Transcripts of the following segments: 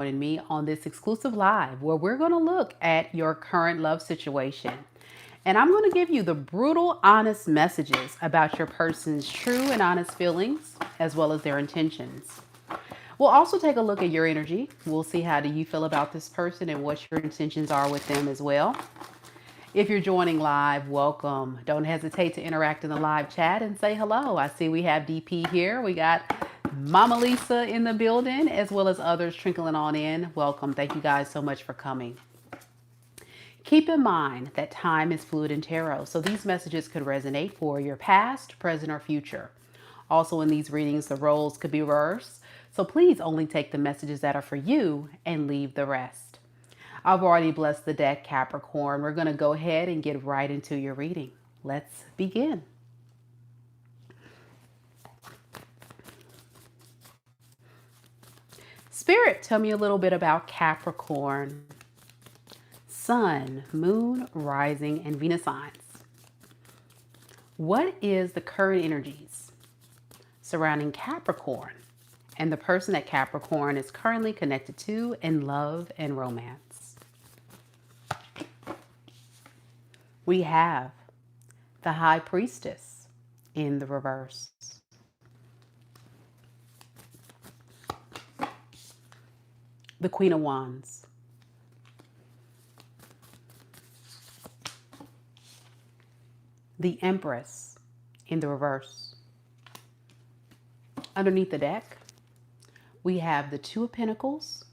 joining me on this exclusive live where we're going to look at your current love situation. And I'm going to give you the brutal, honest messages about your person's true and honest feelings, as well as their intentions. We'll also take a look at your energy. We'll see how do you feel about this person and what your intentions are with them as well. If you're joining live, welcome. Don't hesitate to interact in the live chat and say hello. I see we have DP here. We got Mama Lisa in the building, as well as others trickling on in. Welcome. Thank you guys so much for coming. Keep in mind that time is fluid in tarot, so these messages could resonate for your past, present, or future. Also in these readings, the roles could be reversed, so please only take the messages that are for you and leave the rest. I've already blessed the deck, Capricorn. We're going to go ahead and get right into your reading. Let's begin. Spirit, tell me a little bit about Capricorn. Sun, Moon, Rising, and Venus signs. What is the current energies surrounding Capricorn and the person that Capricorn is currently connected to in love and romance? We have the High Priestess in the reverse. The Queen of Wands. The Empress in the reverse. Underneath the deck, we have the Two of Pentacles,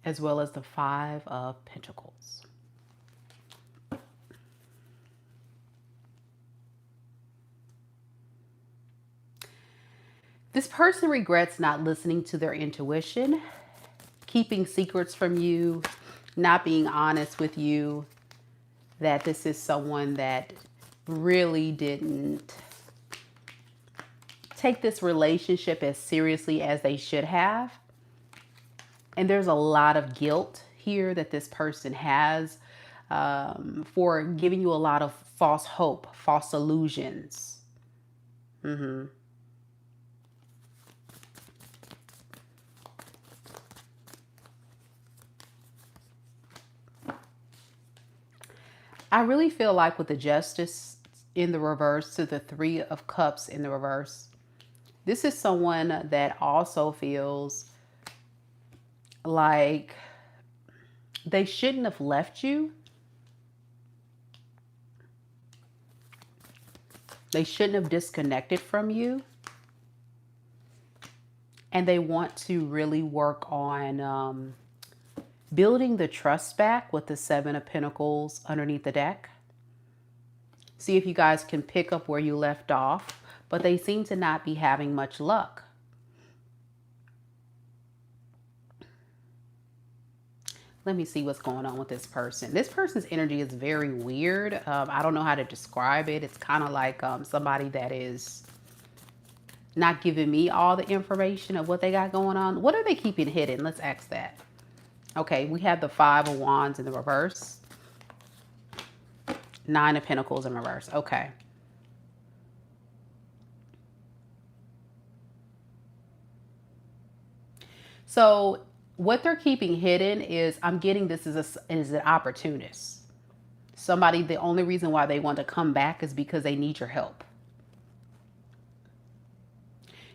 as well as the Five of Pentacles. This person regrets not listening to their intuition, keeping secrets from you, not being honest with you, that this is someone that really didn't take this relationship as seriously as they should have. And there's a lot of guilt here that this person has for giving you a lot of false hope, false illusions. I really feel like with the Justice in the reverse to the Three of Cups in the reverse, this is someone that also feels like they shouldn't have left you. They shouldn't have disconnected from you. And they want to really work on building the trust back with the Seven of Pentacles underneath the deck. See if you guys can pick up where you left off, but they seem to not be having much luck. Let me see what's going on with this person. This person's energy is very weird. I don't know how to describe it. It's kind of like somebody that is not giving me all the information of what they got going on. What are they keeping hidden? Let's ask that. Okay, we have the Five of Wands in the reverse. Nine of Pentacles in reverse. Okay. So what they're keeping hidden is, I'm getting this is an opportunist. Somebody, the only reason why they want to come back is because they need your help.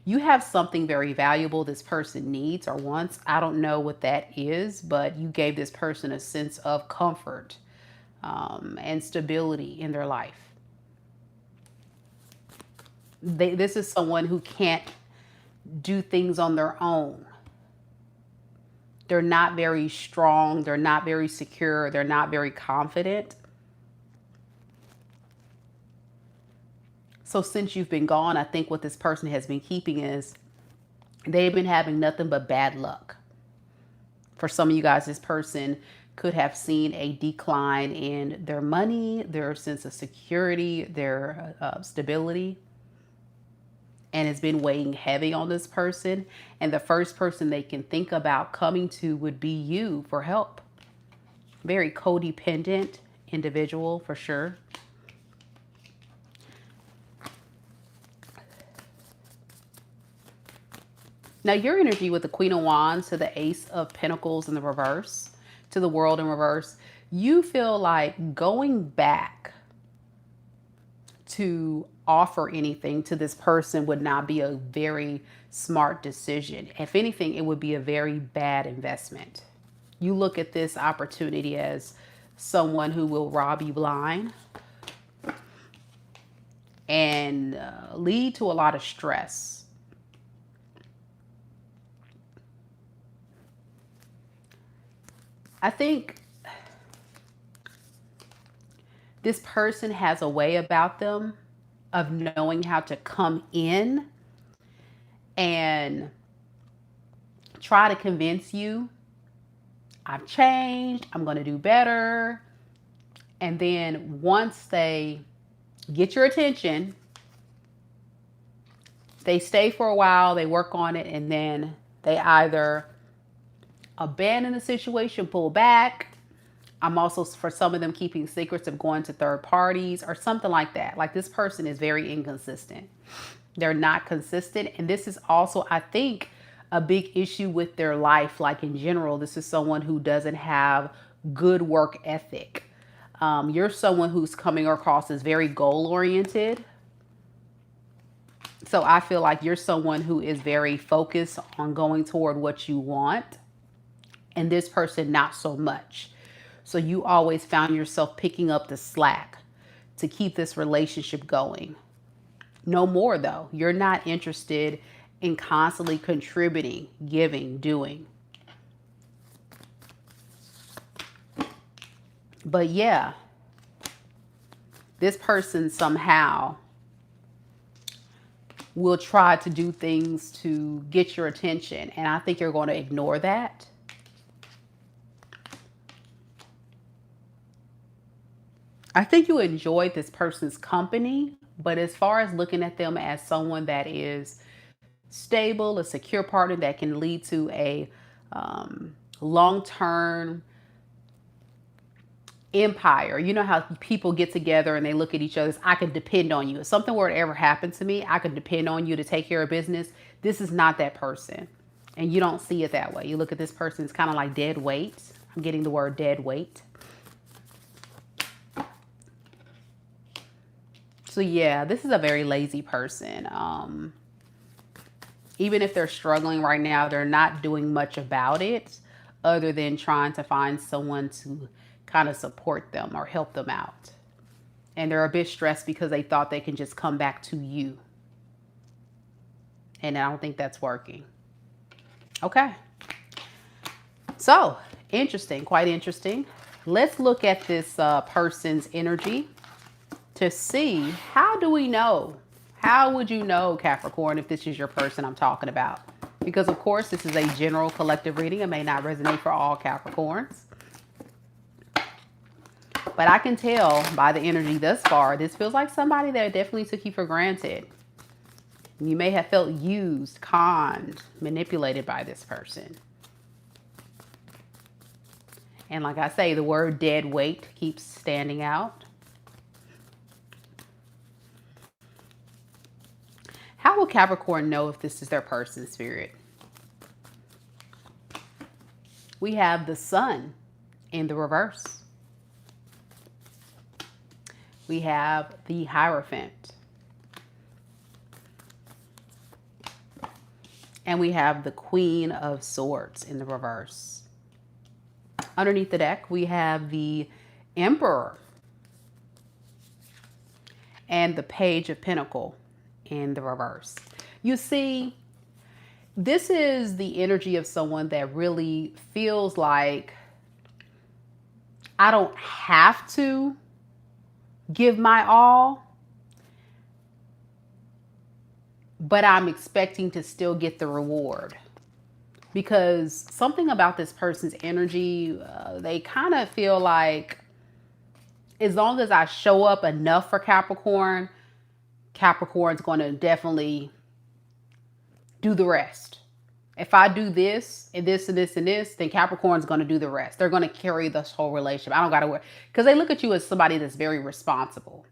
You have something very valuable this person needs or wants. I don't know what that is, but you gave this person a sense of comfort and stability in their life. This is someone who can't do things on their own. They're not very strong. They're not very secure. They're not very confident. So since you've been gone, I think what this person has been keeping is they've been having nothing but bad luck. For some of you guys, this person could have seen a decline in their money, their sense of security, their stability. And it's been weighing heavy on this person. And the first person they can think about coming to would be you for help. Very codependent individual for sure. Now, your energy with the Queen of Wands to the Ace of Pentacles in the reverse, to the World in reverse, you feel like going back to offer anything to this person would not be a very smart decision. If anything, it would be a very bad investment. You look at this opportunity as someone who will rob you blind and lead to a lot of stress. I think this person has a way about them of knowing how to come in and try to convince you, I've changed, I'm going to do better. And then once they get your attention, they stay for a while, they work on it, and then they either abandon the situation, pull back. I'm also, for some of them, keeping secrets of going to third parties or something like that. Like, this person is very inconsistent. They're not consistent. And this is also, I think, a big issue with their life. Like, in general, this is someone who doesn't have good work ethic. You're someone who's coming across as very goal oriented. So I feel like you're someone who is very focused on going toward what you want. And this person, not so much. So you always found yourself picking up the slack to keep this relationship going. No more, though. You're not interested in constantly contributing, giving, doing. But yeah, this person somehow will try to do things to get your attention. And I think you're going to ignore that. I think you enjoyed this person's company, but as far as looking at them as someone that is stable, a secure partner that can lead to a long-term empire. You know how people get together and they look at each other as, I can depend on you. If something were to ever happen to me, I could depend on you to take care of business. This is not that person. And you don't see it that way. You look at this person, it's kind of like dead weight. I'm getting the word dead weight. So yeah, this is a very lazy person. Even if they're struggling right now, they're not doing much about it other than trying to find someone to kind of support them or help them out. And they're a bit stressed because they thought they can just come back to you. And I don't think that's working. Okay. So, interesting, quite interesting. Let's look at this person's energy to see, how do we know? How would you know, Capricorn, if this is your person I'm talking about? Because, of course, this is a general collective reading. It may not resonate for all Capricorns. But I can tell by the energy thus far, this feels like somebody that definitely took you for granted. You may have felt used, conned, manipulated by this person. And like I say, the word dead weight keeps standing out. How will Capricorn know if this is their person, Spirit? We have the Sun in the reverse. We have the Hierophant. And we have the Queen of Swords in the reverse. Underneath the deck, we have the Emperor and the Page of Pentacles in the reverse. You see, this is the energy of someone that really feels like, I don't have to give my all, but I'm expecting to still get the reward. Because something about this person's energy, they kind of feel like, as long as I show up enough for Capricorn, Capricorn's going to definitely do the rest. If I do this and this and this and this, then Capricorn's going to do the rest. They're going to carry this whole relationship. I don't got to worry. Because they look at you as somebody that's very responsible.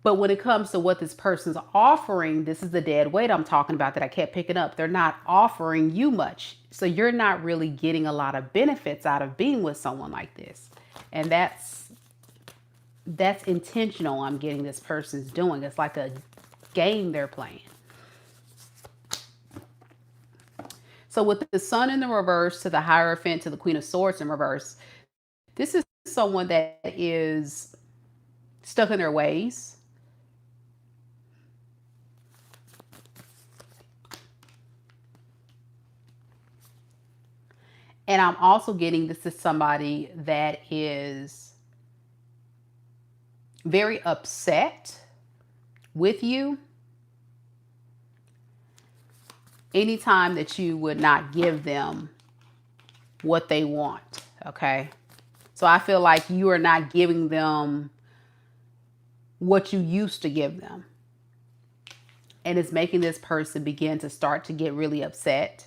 But when it comes to what this person's offering, this is the dead weight I'm talking about that I kept picking up. They're not offering you much. So you're not really getting a lot of benefits out of being with someone like this. And that's intentional. I'm getting this person's doing. It's like a game they're playing. So with the Sun in the reverse to the Hierophant to the Queen of Swords in reverse, this is someone that is stuck in their ways. And I'm also getting this is somebody that is very upset with you anytime that you would not give them what they want. Okay. So I feel like you are not giving them what you used to give them. And it's making this person begin to start to get really upset.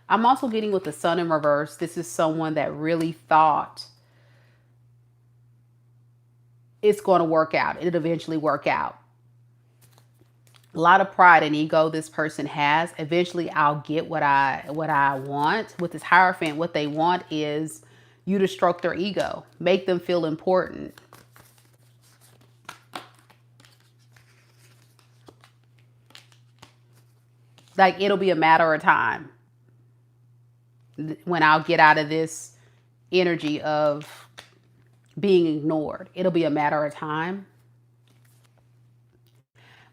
I'm also getting with the Sun in reverse. This is someone that really thought it's going to work out. It'll eventually work out. A lot of pride and ego this person has. Eventually I'll get what I want. With this Hierophant, what they want is you to stroke their ego, make them feel important. Like it'll be a matter of time when I'll get out of this energy of being ignored. It'll be a matter of time.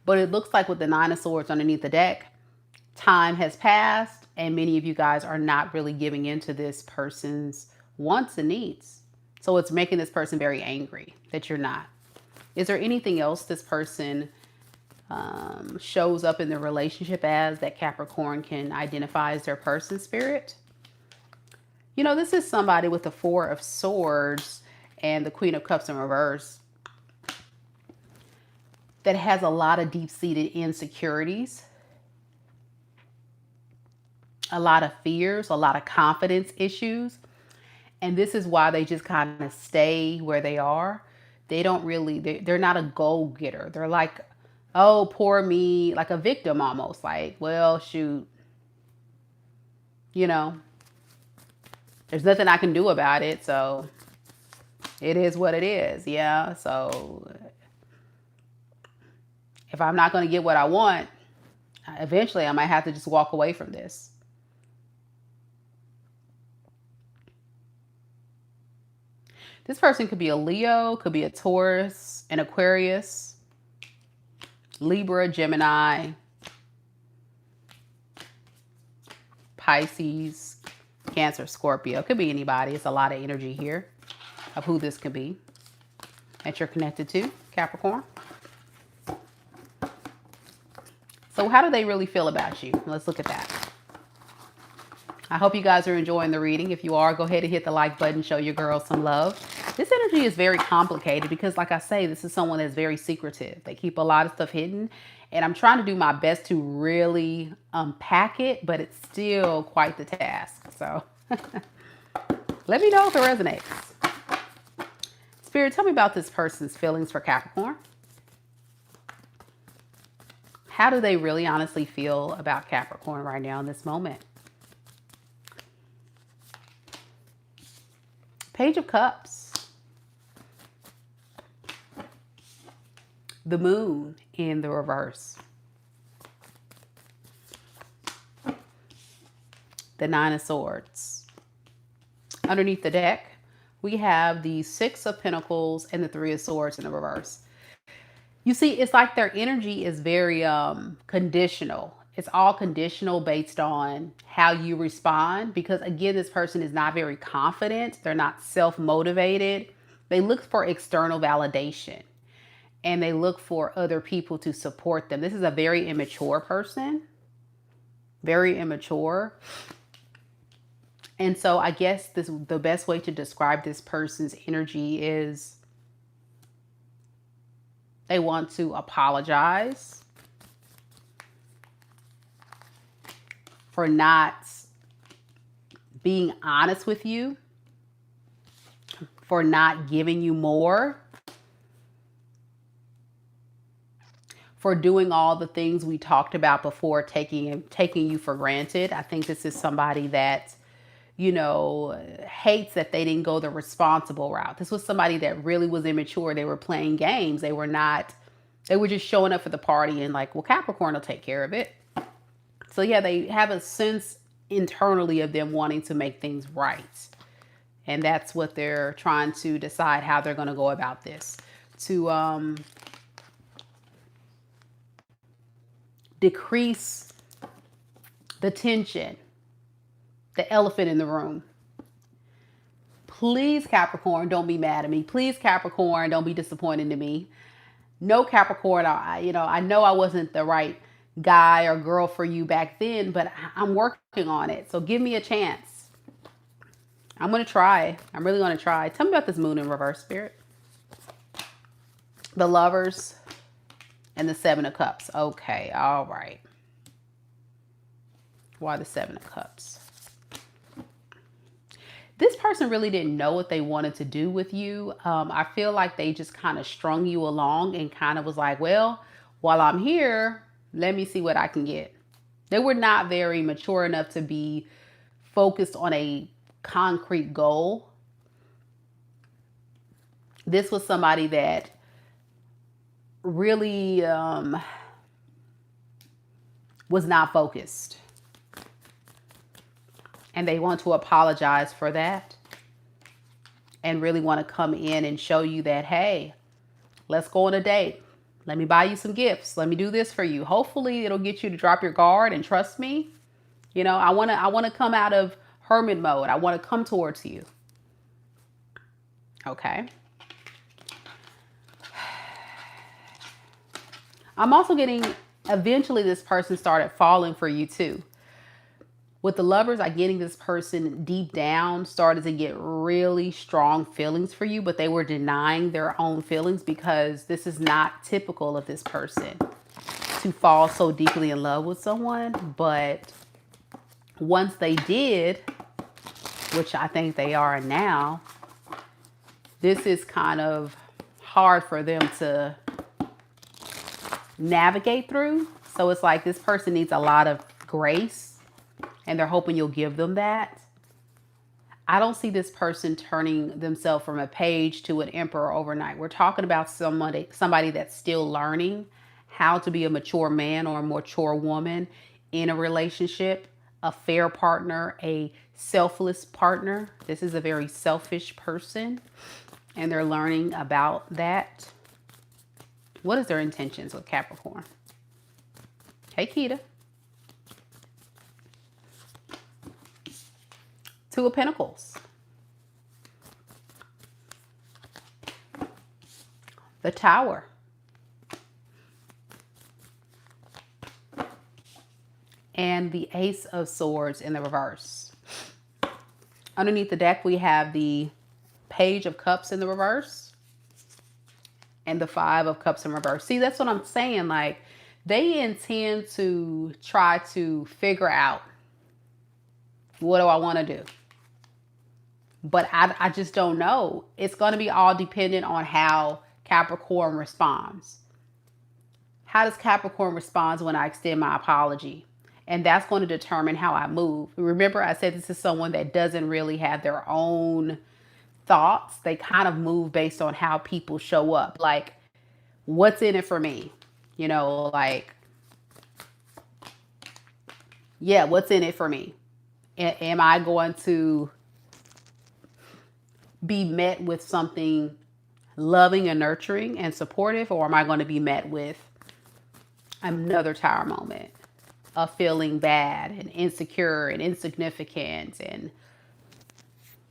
But it looks like with the Nine of Swords underneath the deck, time has passed and many of you guys are not really giving into this person's wants and needs. So it's making this person very angry that you're not. Is there anything else this person shows up in the relationship as that Capricorn can identify as their person, Spirit? You know, this is somebody with the Four of Swords and the Queen of Cups in reverse that has a lot of deep-seated insecurities, a lot of fears, a lot of confidence issues. And this is why they just kind of stay where they are. They don't really, they're not a goal-getter. They're like, oh, poor me, like a victim almost. Like, well, shoot, you know, there's nothing I can do about it. So it is what it is. Yeah. So if I'm not going to get what I want, eventually I might have to just walk away from this. This person could be a Leo, could be a Taurus, an Aquarius, Libra, Gemini, Pisces, Cancer, Scorpio. Could be anybody. It's a lot of energy here of who this could be that you're connected to, Capricorn. So how do they really feel about you? Let's look at that. I hope you guys are enjoying the reading. If you are, go ahead and hit the like button. Show your girls some love. This energy is very complicated because, like I say, this is someone that's very secretive. They keep a lot of stuff hidden. And I'm trying to do my best to really unpack it, but it's still quite the task. So let me know if it resonates. Spirit, tell me about this person's feelings for Capricorn. How do they really honestly feel about Capricorn right now in this moment? Page of Cups. The Moon in the reverse. The Nine of Swords. Underneath the deck, we have the Six of Pentacles and the Three of Swords in the reverse. You see, it's like their energy is very conditional. It's all conditional based on how you respond. Because again, this person is not very confident. They're not self-motivated. They look for external validation. And they look for other people to support them. This is a very immature person. Very immature. And so I guess the best way to describe this person's energy is they want to apologize for not being honest with you, for not giving you more. for doing all the things we talked about before, taking you for granted. I think this is somebody that, you know, hates that they didn't go the responsible route. This was somebody that really was immature. They were playing games. They were just showing up for the party and like, well, Capricorn will take care of it. So yeah, they have a sense internally of them wanting to make things right. And that's what they're trying to decide how they're going to go about this. To decrease the tension, the elephant in the room. Please, Capricorn, don't be mad at me. Please, Capricorn, don't be disappointed in me. No, Capricorn, I know I wasn't the right guy or girl for you back then, but I'm working on it. So give me a chance. I'm going to try. I'm really going to try. Tell me about this moon in reverse, Spirit. The Lovers and the Seven of Cups. Okay, all right. Why the Seven of Cups? This person really didn't know what they wanted to do with you. I feel like they just kind of strung you along and kind of was like, well, while I'm here, let me see what I can get. They were not very mature enough to be focused on a concrete goal. This was somebody that really was not focused. And they want to apologize for that and really want to come in and show you that, hey, let's go on a date. Let me buy you some gifts. Let me do this for you. Hopefully it'll get you to drop your guard and trust me. You know, I want to come out of hermit mode. I want to come towards you. Okay. I'm also getting, eventually this person started falling for you too. With the Lovers, I'm getting this person deep down started to get really strong feelings for you, but they were denying their own feelings because this is not typical of this person to fall so deeply in love with someone. But once they did, which I think they are now, this is kind of hard for them to navigate through. So it's like this person needs a lot of grace. And they're hoping you'll give them that. I don't see this person turning themselves from a page to an emperor overnight. We're talking about somebody that's still learning how to be a mature man or a mature woman in a relationship, a fair partner, a selfless partner. This is a very selfish person, and they're learning about that. What is their intentions with Capricorn? Hey, Keita. Two of Pentacles. The Tower. And the Ace of Swords in the reverse. Underneath the deck, we have the Page of Cups in the reverse. And the Five of Cups in reverse. See, that's what I'm saying. Like, they intend to try to figure out, what do I want to do? But I just don't know. It's going to be all dependent on how Capricorn responds. How does Capricorn respond when I extend my apology? And that's going to determine how I move. Remember, I said this is someone that doesn't really have their own thoughts. They kind of move based on how people show up. Like, what's in it for me? You know, like, yeah, what's in it for me? Am I going to be met with something loving and nurturing and supportive, or am I going to be met with another Tower moment of feeling bad and insecure and insignificant and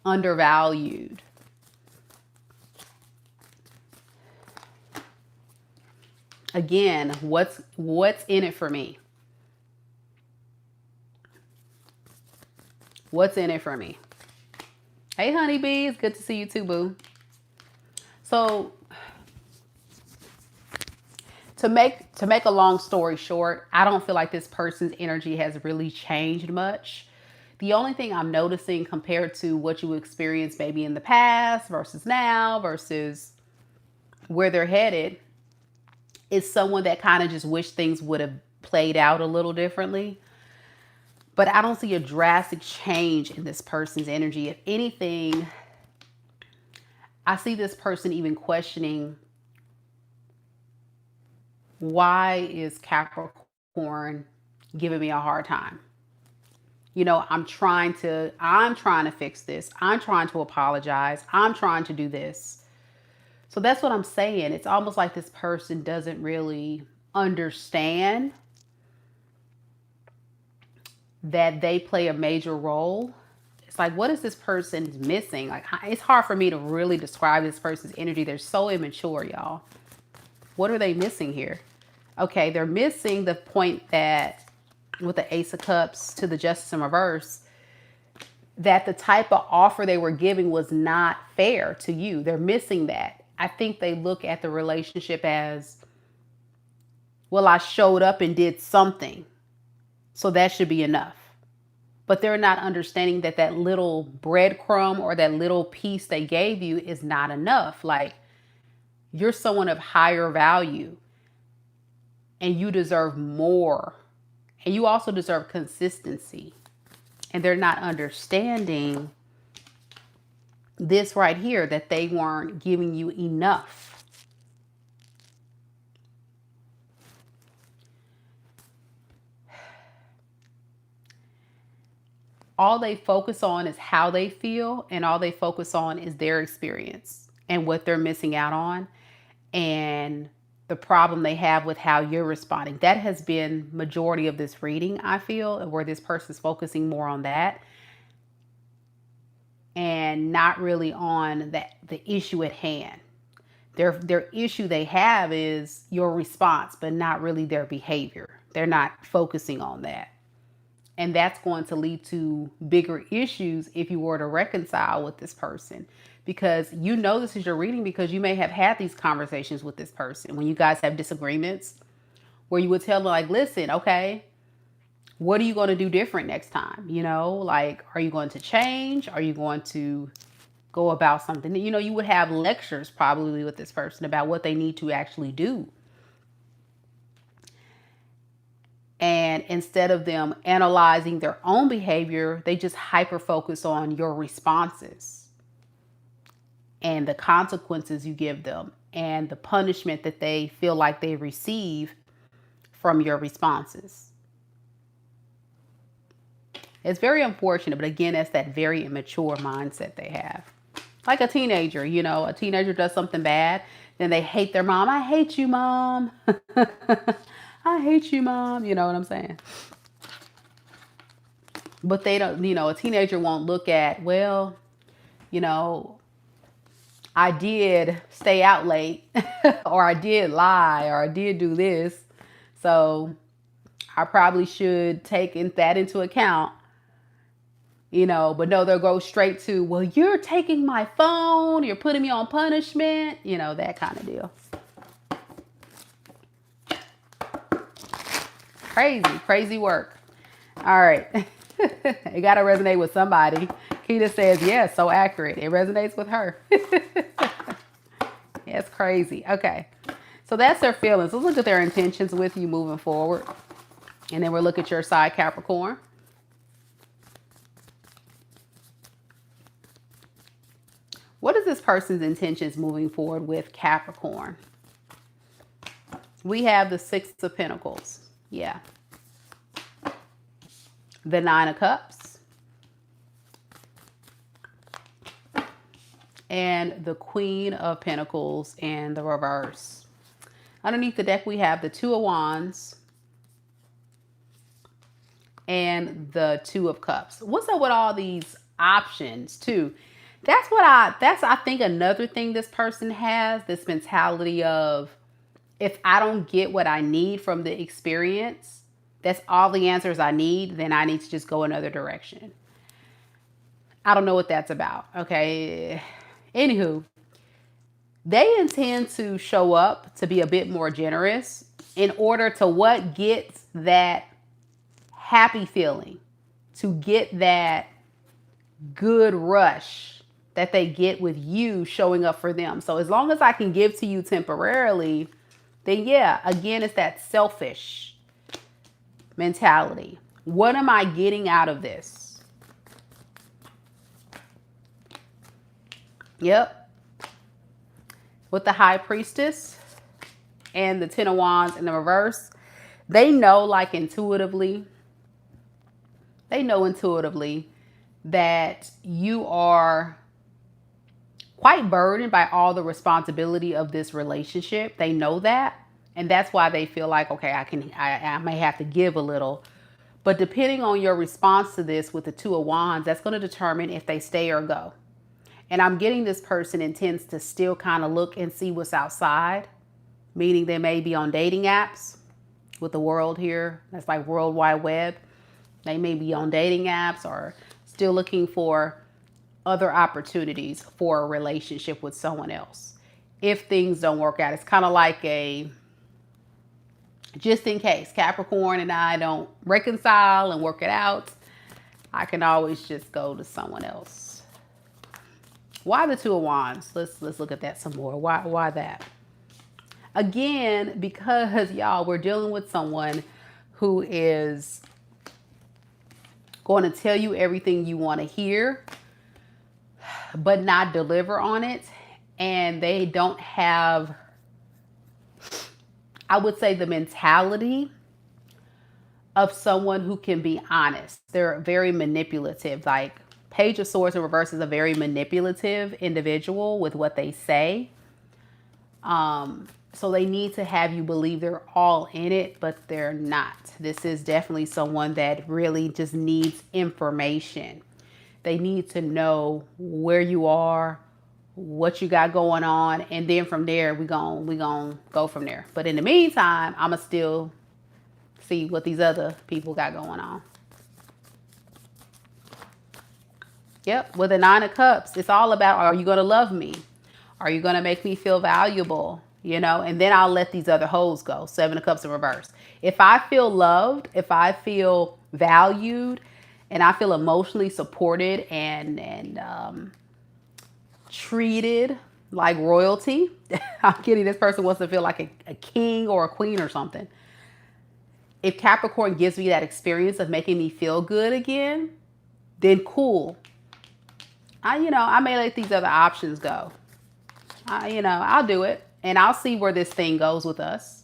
undervalued? Again, what's in it for me? What's in it for me? Hey, honeybees. Good to see you too, boo. So to make a long story short, I don't feel like this person's energy has really changed much. The only thing I'm noticing compared to what you experienced maybe in the past versus now versus where they're headed is someone that kind of just wish things would have played out a little differently. But I don't see a drastic change in this person's energy. If anything, I see this person even questioning, why is Capricorn giving me a hard time? You know, I'm trying to fix this. I'm trying to apologize. I'm trying to do this. So that's what I'm saying. It's almost like this person doesn't really understand that they play a major role. It's like, what is this person missing? Like, it's hard for me to really describe this person's energy. They're so immature, y'all. What are they missing here? Okay, they're missing the point that with the Ace of Cups to the Justice in reverse, that the type of offer they were giving was not fair to you. They're missing that. I think they look at the relationship as, well, I showed up and did something, so that should be enough. But they're not understanding that that little breadcrumb or that little piece they gave you is not enough. Like, you're someone of higher value and you deserve more. And you also deserve consistency. And they're not understanding this right here, that they weren't giving you enough. All they focus on is how they feel, and all they focus on is their experience and what they're missing out on, and the problem they have with how you're responding. That has been majority of this reading, I feel, where this person's focusing more on that and not really on the issue at hand. Their issue they have is your response, but not really their behavior. They're not focusing on that. And that's going to lead to bigger issues if you were to reconcile with this person. Because you know this is your reading because you may have had these conversations with this person when you guys have disagreements, where you would tell them, like, listen, okay, what are you going to do different next time? You know, like, are you going to change? Are you going to go about something? You know, you would have lectures probably with this person about what they need to actually do. And instead of them analyzing their own behavior, they just hyper focus on your responses and the consequences you give them and the punishment that they feel like they receive from your responses. It's very unfortunate, but again, that's that very immature mindset they have. Like a teenager, you know, a teenager does something bad, then they hate their mom. I hate you, mom. I hate you, mom. You know what I'm saying? But they don't, you know, a teenager won't look at, well, you know, I did stay out late or I did lie or I did do this. So I probably should take that into account, you know, but no, they'll go straight to, well, you're taking my phone. You're putting me on punishment, you know, that kind of deal. Crazy work. All right. It got to resonate with somebody. Keita says, yes, so accurate. It resonates with her. It's crazy. Okay. So that's their feelings. Let's look at their intentions with you moving forward. And then we'll look at your side, Capricorn. What is this person's intentions moving forward with Capricorn? We have the Six of Pentacles. Yeah. The Nine of Cups. And the Queen of Pentacles in the reverse. Underneath the deck, we have the Two of Wands and the Two of Cups. What's up with all these options too? That's I think another thing this person has, this mentality of, if I don't get what I need from the experience, that's all the answers I need, then I need to just go another direction. I don't know what that's about. Okay. Anywho, they intend to show up to be a bit more generous in order to what gets that happy feeling, to get that good rush that they get with you showing up for them. So as long as I can give to you temporarily, then yeah, again, it's that selfish mentality. What am I getting out of this? Yep. With the High Priestess and the Ten of Wands in the reverse, they know, like, intuitively, that you are quite burdened by all the responsibility of this relationship. They know that. And that's why they feel like, okay, I may have to give a little. But depending on your response to this with the Two of Wands, that's going to determine if they stay or go. And I'm getting this person intends to still kind of look and see what's outside, meaning they may be on dating apps with the world here. That's like World Wide Web. They may be on dating apps or still looking for other opportunities for a relationship with someone else. If things don't work out, it's kind of like a, just in case Capricorn and I don't reconcile and work it out, I can always just go to someone else. Why the Two of Wands? Let's look at that some more. Why that? Again, because y'all, we're dealing with someone who is going to tell you everything you want to hear, but not deliver on it. And they don't have, I would say, the mentality of someone who can be honest. They're very manipulative. Like, Page of Swords in reverse is a very manipulative individual with what they say. So they need to have you believe they're all in it, but they're not. This is definitely someone that really just needs information. They need to know where you are, what you got going on, and then from there we gon' go from there. But in the meantime, I'ma still see what these other people got going on. Yep, with the Nine of Cups, it's all about, are you gonna love me? Are you gonna make me feel valuable? You know, and then I'll let these other hoes go. Seven of Cups in reverse. If I feel loved, if I feel valued, and I feel emotionally supported and treated like royalty, I'm kidding, this person wants to feel like a king or a queen or something. If Capricorn gives me that experience of making me feel good again, then cool. I may let these other options go. I'll do it. And I'll see where this thing goes with us.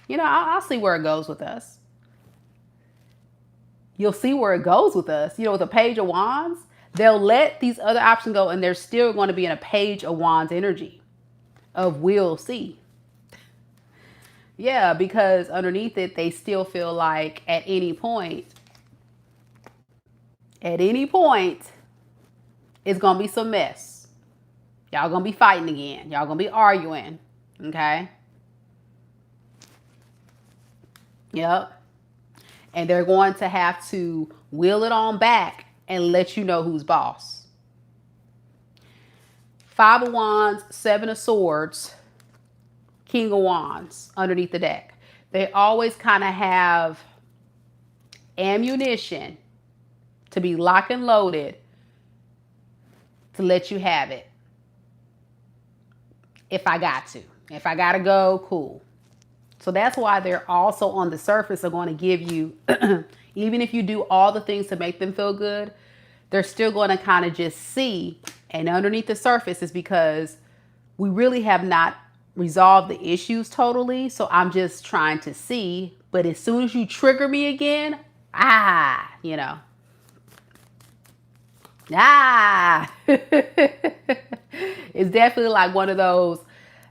I'll see where it goes with us. You'll see where it goes with us. With a Page of Wands, they'll let these other options go, and they're still going to be in a Page of Wands energy of we'll see. Yeah, because underneath it, they still feel like at any point, it's going to be some mess. Y'all going to be fighting again. Y'all going to be arguing. Okay? Yep. And they're going to have to wheel it on back and let you know who's boss. Five of Wands, Seven of Swords, King of Wands underneath the deck. They always kind of have ammunition to be locked and loaded to let you have it. If I got to. If I got to go, cool. So that's why they're also on the surface are going to give you, even if you do all the things to make them feel good, they're still going to kind of just see. And underneath the surface is because we really have not resolved the issues totally. So I'm just trying to see. But as soon as you trigger me again, it's definitely like one of those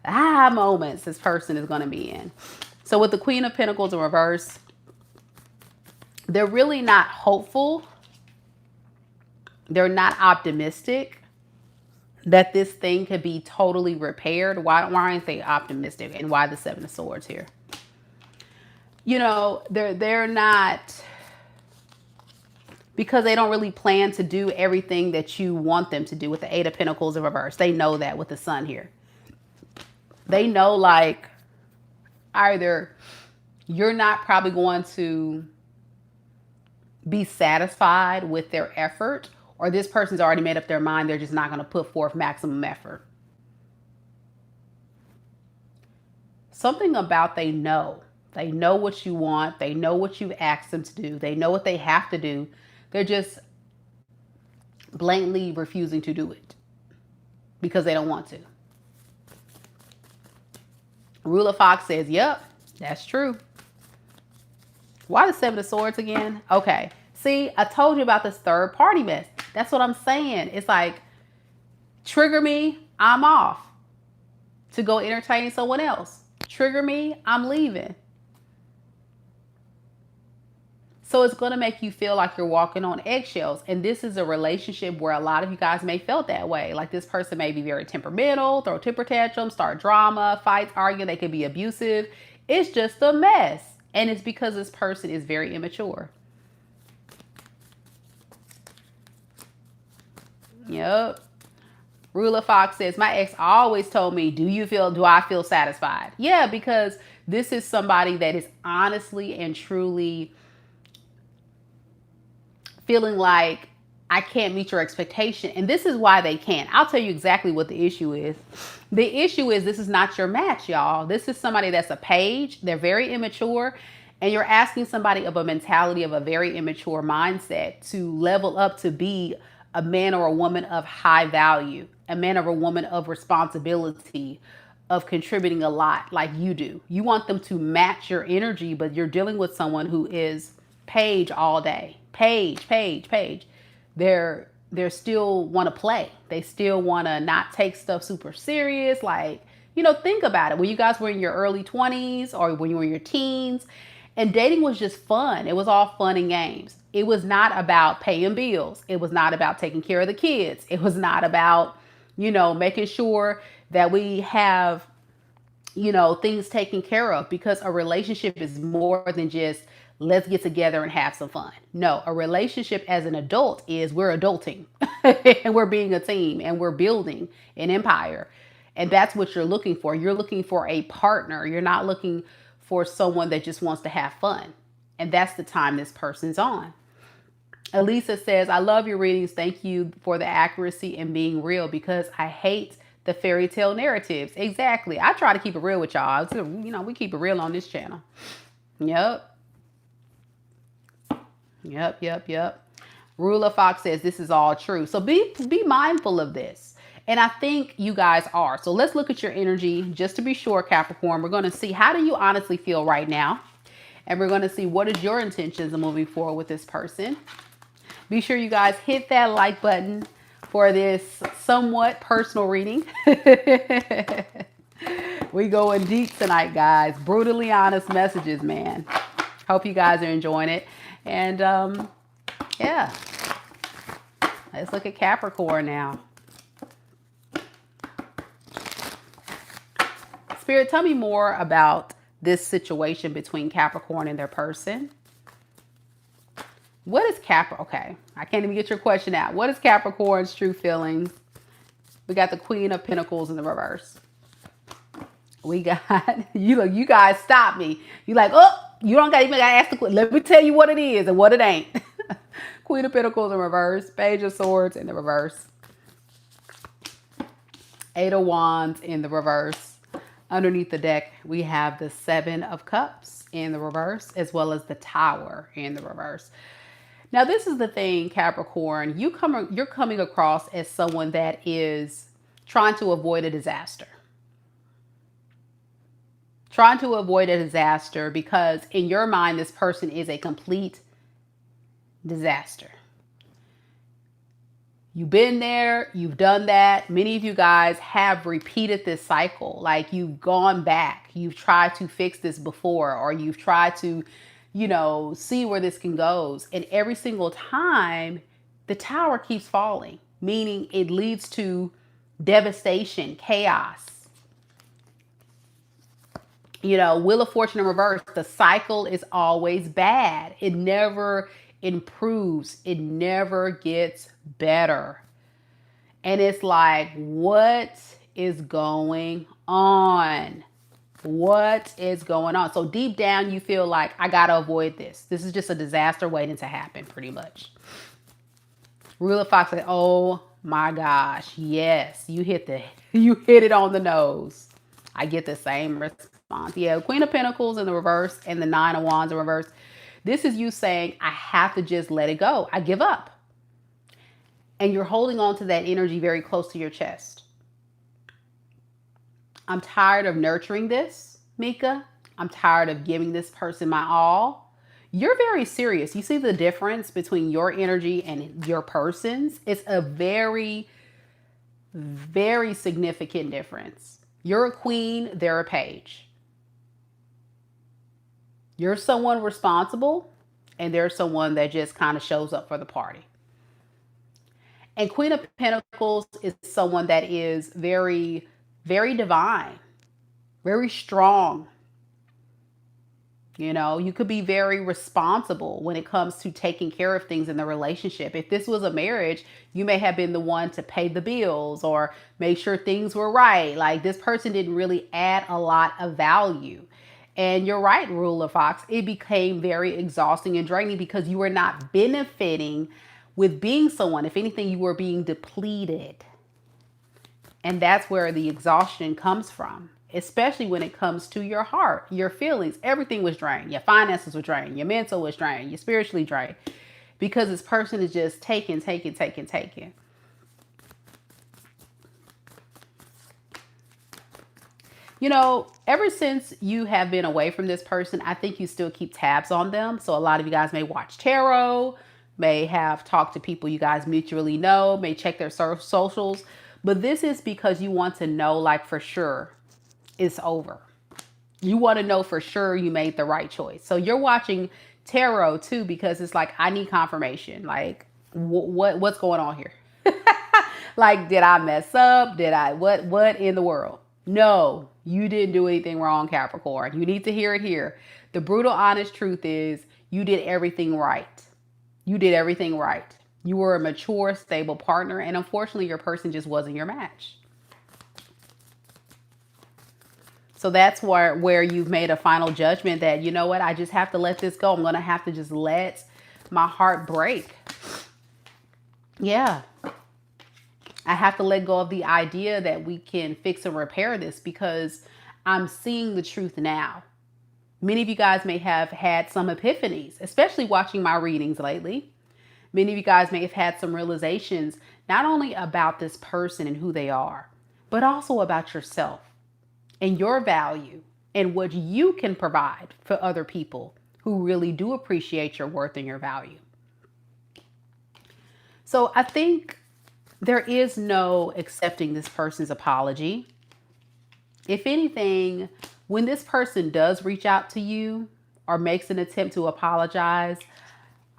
moments this person is going to be in. So with the Queen of Pentacles in reverse, they're really not hopeful. They're not optimistic that this thing could be totally repaired. Why aren't they optimistic? And why the Seven of Swords here? They're not, because they don't really plan to do everything that you want them to do with the Eight of Pentacles in reverse. They know that with the Sun here. They know, like, either you're not probably going to be satisfied with their effort, or this person's already made up their mind they're just not going to put forth maximum effort. Something about they know. They know what you want. They know what you've asked them to do. They know what they have to do. They're just blatantly refusing to do it because they don't want to. Ruler Fox says, yep, that's true. Why the Seven of Swords again? Okay. See, I told you about this third party mess. That's what I'm saying. It's like, trigger me, I'm off to go entertain someone else. Trigger me, I'm leaving. So it's going to make you feel like you're walking on eggshells. And this is a relationship where a lot of you guys may felt that way. Like this person may be very temperamental, throw temper tantrums, start drama, fights, argue. They could be abusive. It's just a mess. And it's because this person is very immature. Yep. Ruler Fox says, my ex always told me, do I feel satisfied? Yeah, because this is somebody that is honestly and truly feeling like I can't meet your expectation. And this is why they can't. I'll tell you exactly what the issue is. The issue is this is not your match, y'all. This is somebody that's a page. They're very immature. And you're asking somebody of a mentality of a very immature mindset to level up to be a man or a woman of high value, a man or a woman of responsibility, of contributing a lot like you do. You want them to match your energy, but you're dealing with someone who is page all day. Page. They're still want to play. They still want to not take stuff super serious. Like, think about it. When you guys were in your early 20s or when you were in your teens and dating was just fun. It was all fun and games. It was not about paying bills. It was not about taking care of the kids. It was not about, making sure that we have, things taken care of, because a relationship is more than just let's get together and have some fun. No, a relationship as an adult is we're adulting and we're being a team and we're building an empire. And that's what you're looking for. You're looking for a partner. You're not looking for someone that just wants to have fun. And that's the time this person's on. Elisa says, I love your readings. Thank you for the accuracy and being real, because I hate the fairy tale narratives. Exactly. I try to keep it real with y'all. We keep it real on this channel. Yep. Ruler Fox says this is all true. So be mindful of this. And I think you guys are. So let's look at your energy just to be sure, Capricorn. We're going to see, how do you honestly feel right now? And we're going to see what is your intentions of moving forward with this person. Be sure you guys hit that like button for this somewhat personal reading. We going deep tonight, guys. Brutally honest messages, man. Hope you guys are enjoying it. And yeah, let's look at Capricorn now. Spirit, tell me more about this situation between Capricorn and their person. What is Okay, I can't even get your question out. What is Capricorn's true feelings? We got the Queen of Pentacles in the reverse. We got, you guys stop me. You like, oh, you don't even gotta ask the question. Let me tell you what it is and what it ain't. Queen of Pentacles in reverse. Page of Swords in the reverse. Eight of Wands in the reverse. Underneath the deck, we have the Seven of Cups in the reverse, as well as the Tower in the reverse. Now, this is the thing, Capricorn. You're coming across as someone that is trying to avoid a disaster. Trying to avoid a disaster because in your mind, this person is a complete disaster. You've been there, you've done that. Many of you guys have repeated this cycle. Like you've gone back, you've tried to fix this before, or you've tried to, see where this can go. And every single time the tower keeps falling, meaning it leads to devastation, chaos. Wheel of Fortune in reverse, the cycle is always bad. It never improves. It never gets better. And it's like, what is going on? What is going on? So deep down, you feel like, I got to avoid this. This is just a disaster waiting to happen, pretty much. Ruler Fox said, oh my gosh, yes, you hit it on the nose. I get the same response. response. Yeah, Queen of Pentacles in the reverse and the Nine of Wands in reverse. This is you saying, I have to just let it go. I give up. And you're holding on to that energy very close to your chest. I'm tired of nurturing this, Mika. I'm tired of giving this person my all. You're very serious. You see the difference between your energy and your person's? It's a very, very significant difference. You're a queen, they're a page. You're someone responsible, and there's someone that just kind of shows up for the party. And Queen of Pentacles is someone that is very, very divine, very strong. You know, you could be very responsible when it comes to taking care of things in the relationship. If this was a marriage, you may have been the one to pay the bills or make sure things were right. Like, this person didn't really add a lot of value. And you're right, Ruler Fox, it became very exhausting and draining because you were not benefiting with being someone. If anything, you were being depleted. And that's where the exhaustion comes from, especially when it comes to your heart, your feelings. Everything was drained. Your finances were drained. Your mental was drained. You're spiritually drained because this person is just taking. You know, ever since you have been away from this person, I think you still keep tabs on them. So a lot of you guys may watch tarot, may have talked to people you guys mutually know, may check their socials. But this is because you want to know, like, for sure it's over. You want to know for sure you made the right choice. So you're watching tarot too because it's like, I need confirmation. Like, what's going on here? Like, did I mess up? What in the world? No, you didn't do anything wrong, Capricorn. You need to hear it here. The brutal, honest truth is you did everything right. You did everything right. You were a mature, stable partner, and unfortunately, your person just wasn't your match. So that's where you've made a final judgment that, you know what, I just have to let this go. I'm going to have to just let my heart break. Yeah. I have to let go of the idea that we can fix and repair this because I'm seeing the truth now. Many of you guys may have had some epiphanies, especially watching my readings lately. Many of you guys may have had some realizations, not only about this person and who they are, but also about yourself and your value and what you can provide for other people who really do appreciate your worth and your value. So I think there is no accepting this person's apology. If anything, when this person does reach out to you or makes an attempt to apologize,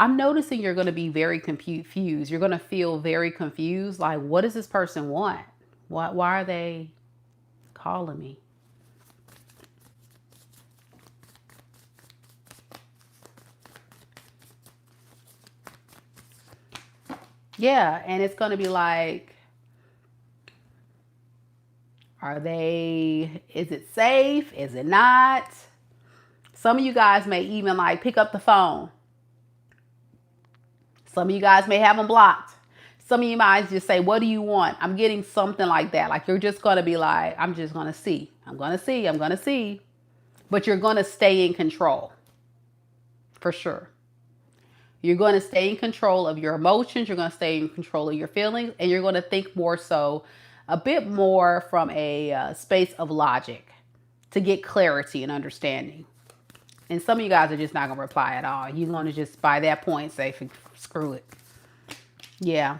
I'm noticing you're going to be very confused. You're going to feel very confused. Like, what does this person want? Why are they calling me? Yeah, and it's going to be like, is it safe? Is it not? Some of you guys may even like pick up the phone. Some of you guys may have them blocked. Some of you might just say, what do you want? I'm getting something like that. Like, you're just going to be like, I'm just going to see. I'm going to see. But you're going to stay in control. For sure. You're going to stay in control of your emotions. You're going to stay in control of your feelings. And you're going to think more so, a bit more from a space of logic to get clarity and understanding. And some of you guys are just not going to reply at all. You're going to just, by that point, say, screw it. Yeah.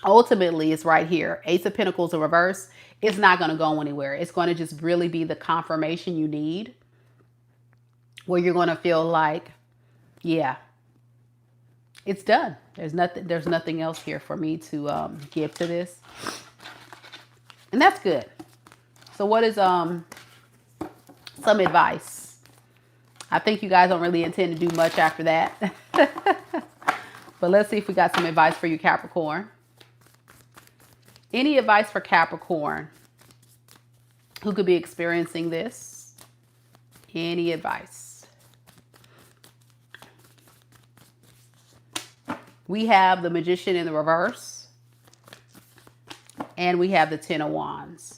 Ultimately, it's right here. Ace of Pentacles in reverse. It's not going to go anywhere. It's going to just really be the confirmation you need, where you're going to feel like, yeah, it's done. There's nothing else here for me to give to this. And that's good. So what is some advice? I think you guys don't really intend to do much after that. But let's see if we got some advice for you, Capricorn. Any advice for Capricorn who could be experiencing this? Any advice? We have the Magician in the reverse. And we have the Ten of Wands.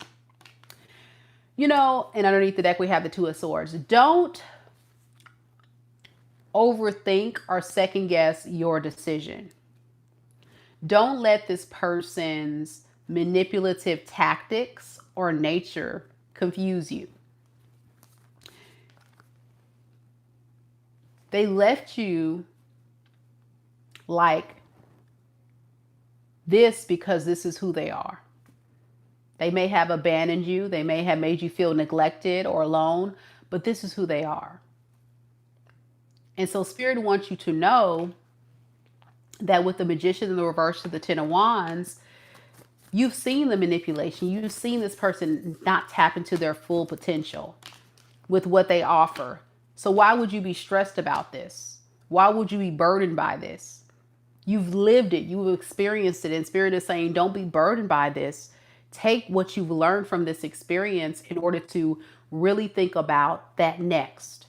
You know, and underneath the deck, we have the Two of Swords. Don't overthink or second guess your decision. Don't let this person's manipulative tactics or nature confuse you. They left you like this because this is who they are. They may have abandoned you. They may have made you feel neglected or alone, but this is who they are. And so Spirit wants you to know that with the Magician in the reverse to the Ten of Wands, you've seen the manipulation. You've seen this person not tap into their full potential with what they offer. So why would you be stressed about this? Why would you be burdened by this? You've lived it. You've experienced it. And Spirit is saying, don't be burdened by this. Take what you've learned from this experience in order to really think about that next.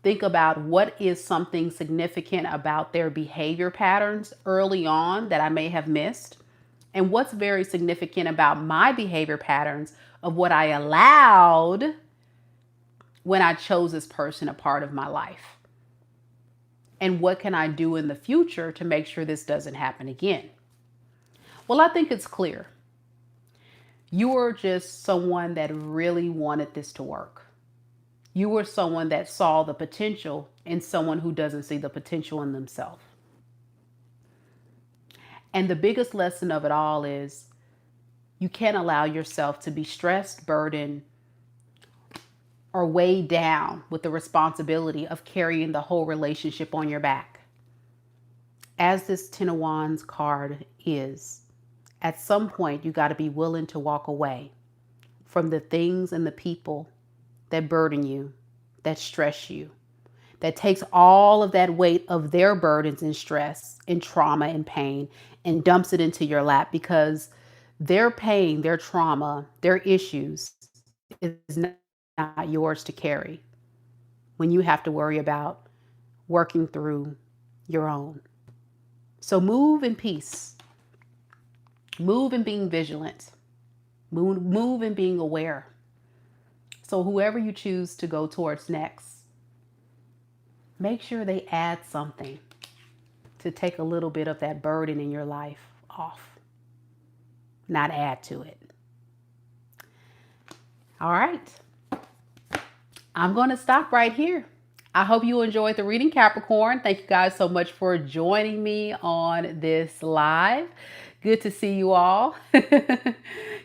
Think about what is something significant about their behavior patterns early on that I may have missed. And what's very significant about my behavior patterns of what I allowed when I chose this person a part of my life. And what can I do in the future to make sure this doesn't happen again? Well, I think it's clear. You were just someone that really wanted this to work. You were someone that saw the potential in someone who doesn't see the potential in themselves. And the biggest lesson of it all is you can't allow yourself to be stressed, burdened, or weighed down with the responsibility of carrying the whole relationship on your back. As this Ten of Wands card is, at some point you got to be willing to walk away from the things and the people that burden you, that stress you, that takes all of that weight of their burdens and stress and trauma and pain and dumps it into your lap, because their pain, their trauma, their issues is not yours to carry when you have to worry about working through your own. So move in peace. Move in being vigilant. Move in being aware. So whoever you choose to go towards next, make sure they add something to take a little bit of that burden in your life off, not add to it. All right. I'm going to stop right here. I hope you enjoyed the reading, Capricorn. Thank you guys so much for joining me on this live. Good to see you all.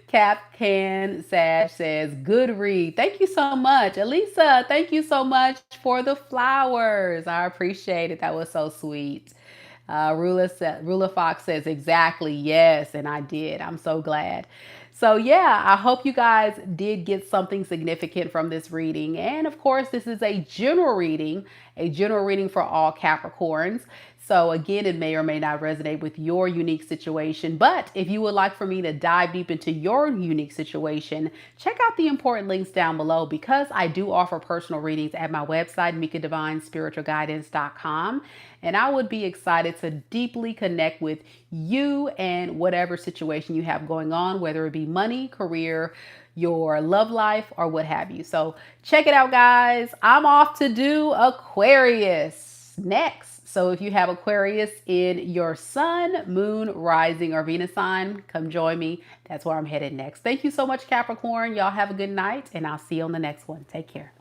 Cap Can Sag says, good read. Thank you so much. Elisa, thank you so much for the flowers. I appreciate it. That was so sweet. Rula Fox says, exactly. Yes, and I did. I'm so glad. So yeah, I hope you guys did get something significant from this reading. And of course, this is a general reading for all Capricorns. So again, it may or may not resonate with your unique situation. But if you would like for me to dive deep into your unique situation, check out the important links down below, because I do offer personal readings at my website, MikaDivineSpiritualGuidance.com. And I would be excited to deeply connect with you and whatever situation you have going on, whether it be money, career, your love life, or what have you. So check it out, guys. I'm off to do Aquarius next. So if you have Aquarius in your sun, moon, rising, or Venus sign, come join me. That's where I'm headed next. Thank you so much, Capricorn. Y'all have a good night, and I'll see you on the next one. Take care.